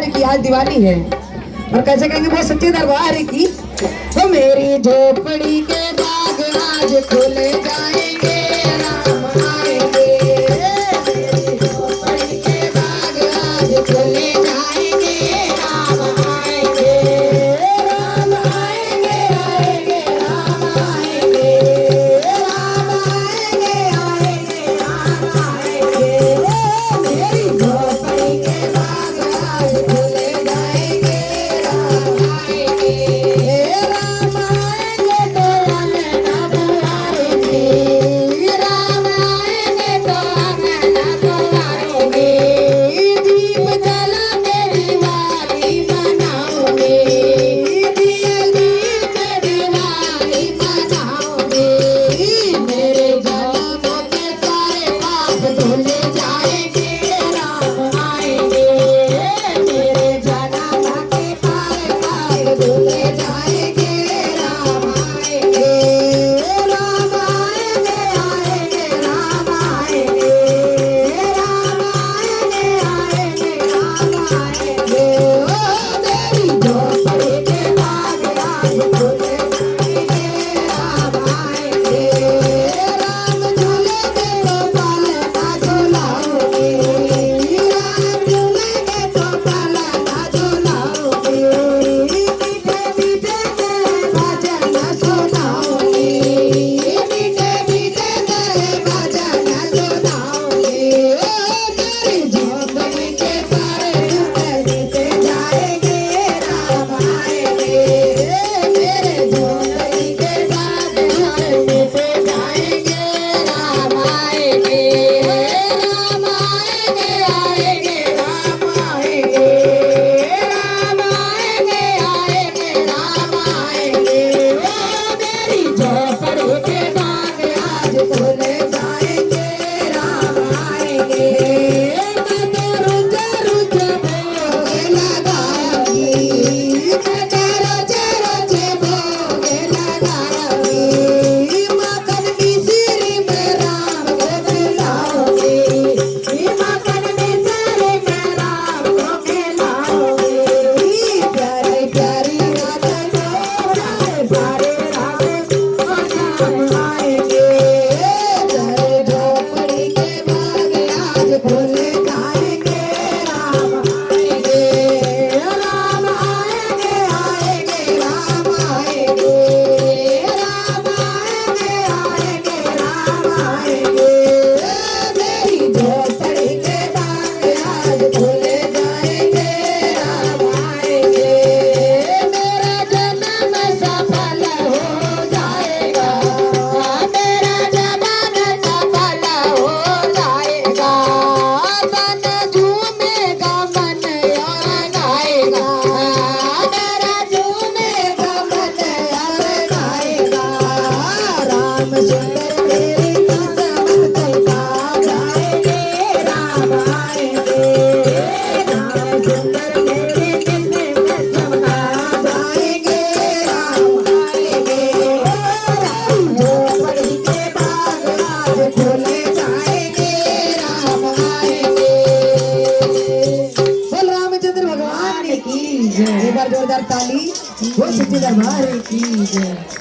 की आज दिवाली है और कैसे कहेंगे वो सच्चे दरबार की। तो मेरी झोपड़ी के बाग आज खुल जाएंगे, राम आएंगे। मेरी झोपड़ी के बाग आज खुल जाएंगे, राम आएंगे। राम आएंगे, आएंगे, राम आएंगे। राम आएंगे, आएंगे, राम आएंगे। मेरी झोपड़ी के बाग आज खुल जाएंगे, राम आएंगे। राम आएंगे तो हमें न बुलाएंगे, राम आएंगे तो हमें न बुलाएंगे। दीप जला के दिवाली मनाओगे, दिए दीप दिवाली मनाओगे। मेरे जन्म के सारे पाप धुल जाएंगे, राम आएंगे। मेरे जन्म के सारे पाप धुल जाएंगे, राम आएंगे। राम आएंगे, आएंगे, राम आएंगे। राम आएंगे, आएंगे, राम आएंगे। ओ तेरी झोपड़ी के बाग आज खुल जाएंगे, राम आएंगे। राम झूलेंगे तो पालना झूलाओगे, राम झूलेंगे तो पालना झूलाओगे। मीठे मीठे तेरे भजन सुनाओगे, मीठे मीठे तेरे भजन सुनाओगे। ओ तेरी झोपड़ी के सारे दुख बीत जाएंगे, राम आएंगे। मेरे झोपड़ी के सारे दुख बीत जाएंगे, राम आएंगे। राम आएंगे, आएंगे, राम आएंगे। राम आएंगे, आएंगे, राम आएंगे। ओ मेरी झोपड़ी के बाग आज खुल जाएंगे, राम आएंगे। मैं तो रुझ रुझ भोग लगाऊंगी, मैं तो रुझ रुझ भोग लगाऊंगी। माखन मिश्री में राम को खिलाऊंगी, माखन मिश्री में राम को खिलाऊंगी। प्यारी प्यारी रात को सारे रात को राम आएंगे। तेरे झोपड़ी के बाग आज खुल जाएंगे, राम आएंगे। राम आएंगे, आएंगे, राम आएंगे। राम आएंगे, आएंगे, राम आएंगे। मेरी झोपड़ी के बाग आज खुल जाएंगे, राम आएंगे। मेरा जन्म सफल हो जाएगा, मेरा जन्म सफल हो जाएगा। तन झूमेगा मन और गाएगा, मेरा झूमेगा मन और गाएगा। राम सुंदर मेरी किस्मत चमका जाएंगे, राम आएंगे। राम सुंदर मेरी किस्मत चमका जाएंगे, राम आएंगे। राम झोपड़ी के बाग आज खुल जाएंगे, राम आएंगे। बोल रामचंद्र भगवान की जय। एक बार जोरदार ताली, बोल सच्चे दरबार की जय।